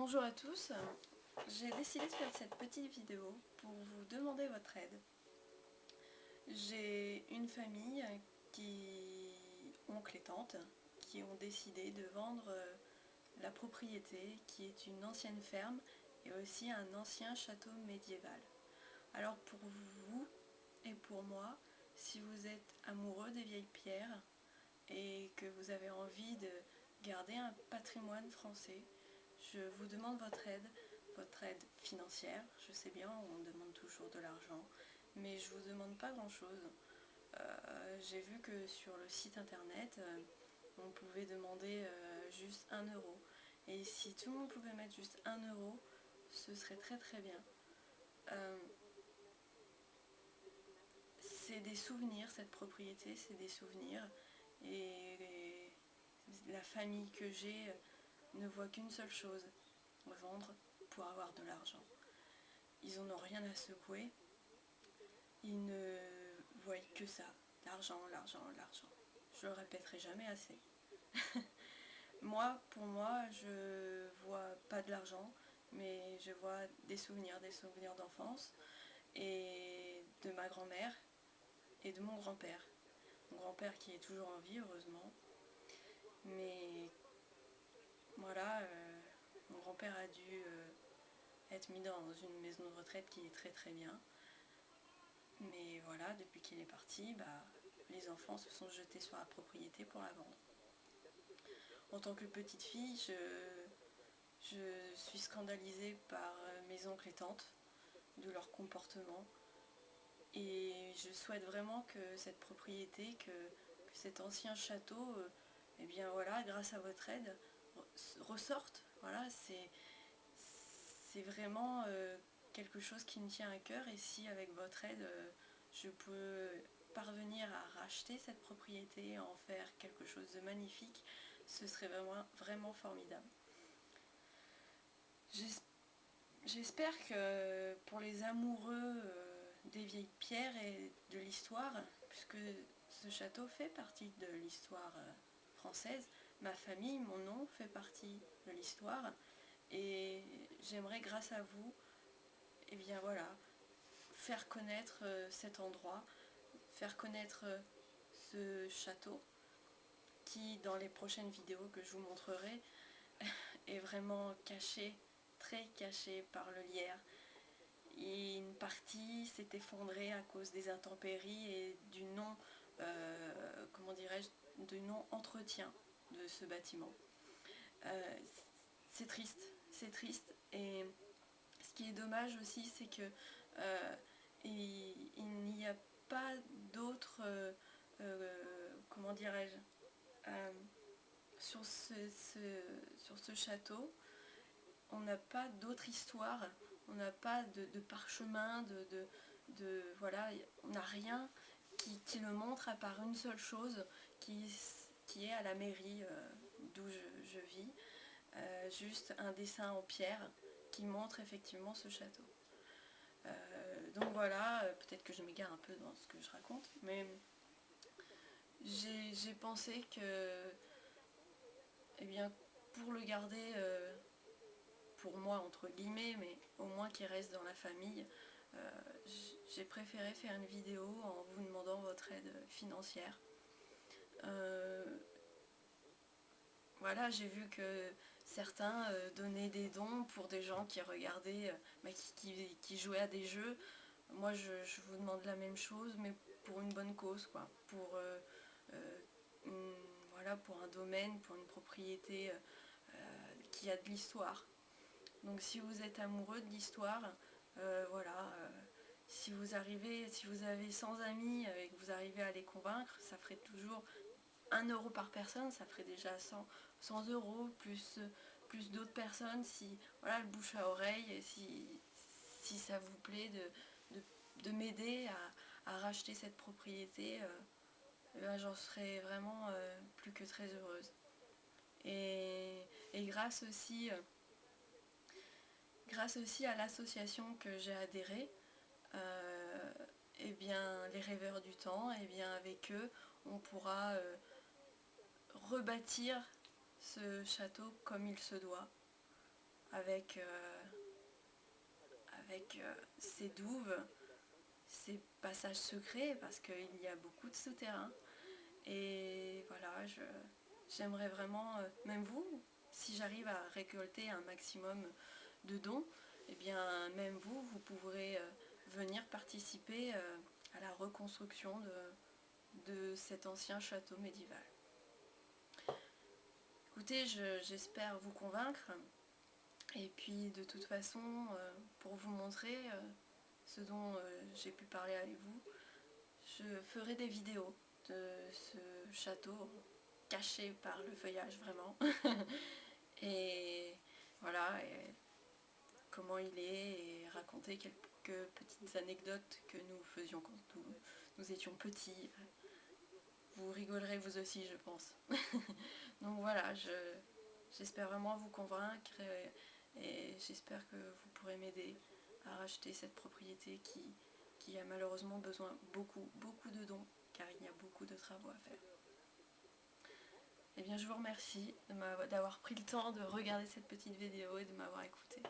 Bonjour à tous, j'ai décidé de faire cette petite vidéo pour vous demander votre aide. J'ai une famille oncle et tante, qui ont décidé de vendre la propriété qui est une ancienne ferme et aussi un ancien château médiéval. Alors pour vous et pour moi, si vous êtes amoureux des vieilles pierres et que vous avez envie de garder un patrimoine français, je vous demande votre aide financière. Je sais bien, on demande toujours de l'argent, mais je vous demande pas grand chose. J'ai vu que sur le site internet, on pouvait demander juste 1 euro. Et si tout le monde pouvait mettre juste 1 euro, ce serait très très bien. C'est des souvenirs, cette propriété, c'est des souvenirs. Et la famille que j'ai ne voit qu'une seule chose, vendre pour avoir de l'argent. Ils n'en ont rien à secouer, ils ne voient que ça, l'argent, l'argent, l'argent. Je le répéterai jamais assez. Pour moi, je vois pas de l'argent, mais je vois des souvenirs d'enfance et de ma grand-mère et de mon grand-père. Mon grand-père qui est toujours en vie, heureusement. Mais voilà, mon grand-père a dû être mis dans une maison de retraite qui est très très bien. Mais voilà, depuis qu'il est parti, les enfants se sont jetés sur la propriété pour la vendre. En tant que petite fille, je suis scandalisée par mes oncles et tantes, de leur comportement. Et je souhaite vraiment que cette propriété, que cet ancien château, eh bien voilà, grâce à votre aide, ressorte. Voilà, c'est vraiment quelque chose qui me tient à cœur. Et si avec votre aide, je peux parvenir à racheter cette propriété, à en faire quelque chose de magnifique, ce serait vraiment, vraiment formidable. J'espère que pour les amoureux des vieilles pierres et de l'histoire, puisque ce château fait partie de l'histoire française, ma famille, mon nom fait partie de l'histoire, et j'aimerais grâce à vous, eh bien voilà, faire connaître cet endroit, faire connaître ce château qui, dans les prochaines vidéos que je vous montrerai, est vraiment caché, très caché par le lierre. Et une partie s'est effondrée à cause des intempéries et du non, comment dirais-je, du non-entretien de ce bâtiment. C'est triste, c'est triste. Et ce qui est dommage aussi, c'est que il n'y a pas d'autres, comment dirais-je, sur ce château, on n'a pas d'autre histoire, on n'a pas de parchemin, voilà, on n'a rien qui le montre à part une seule chose qui est à la mairie d'où je vis, juste un dessin en pierre qui montre effectivement ce château. Donc voilà, peut-être que je m'égare un peu dans ce que je raconte, mais j'ai pensé que, eh bien, pour le garder pour moi entre guillemets, mais au moins qu'il reste dans la famille, j'ai préféré faire une vidéo en vous demandant votre aide financière. Voilà, j'ai vu que certains donnaient des dons pour des gens qui regardaient, qui jouaient à des jeux. Moi, je vous demande la même chose, mais pour une bonne cause, quoi. Voilà, pour un domaine, pour une propriété qui a de l'histoire. Donc si vous êtes amoureux de l'histoire, voilà, si vous avez 100 amis et que vous arrivez à les convaincre, ça ferait toujours 1 euro par personne, ça ferait déjà 100 euros, plus d'autres personnes, si, voilà, le bouche à oreille, et si ça vous plaît de m'aider à racheter cette propriété, j'en serais vraiment plus que très heureuse. Et grâce aussi à l'association que j'ai adhérée, eh bien, les rêveurs du temps, eh bien, avec eux, on pourra rebâtir ce château comme il se doit, avec, ces douves, ces passages secrets, parce qu'il y a beaucoup de souterrains. Et voilà, j'aimerais vraiment, même vous, si j'arrive à récolter un maximum de dons, et bien même vous, vous pourrez venir participer à la reconstruction de cet ancien château médiéval. Écoutez, j'espère vous convaincre. Et puis de toute façon, pour vous montrer ce dont j'ai pu parler avec vous, je ferai des vidéos de ce château caché par le feuillage vraiment. Et voilà, et comment il est, et raconter quelques petites anecdotes que nous faisions quand nous étions petits. Vous rigolerez vous aussi, je pense. Donc voilà, j'espère vraiment vous convaincre et j'espère que vous pourrez m'aider à racheter cette propriété qui a malheureusement besoin beaucoup de dons, car il y a beaucoup de travaux à faire. Eh bien, je vous remercie d'avoir pris le temps de regarder cette petite vidéo et de m'avoir écouté.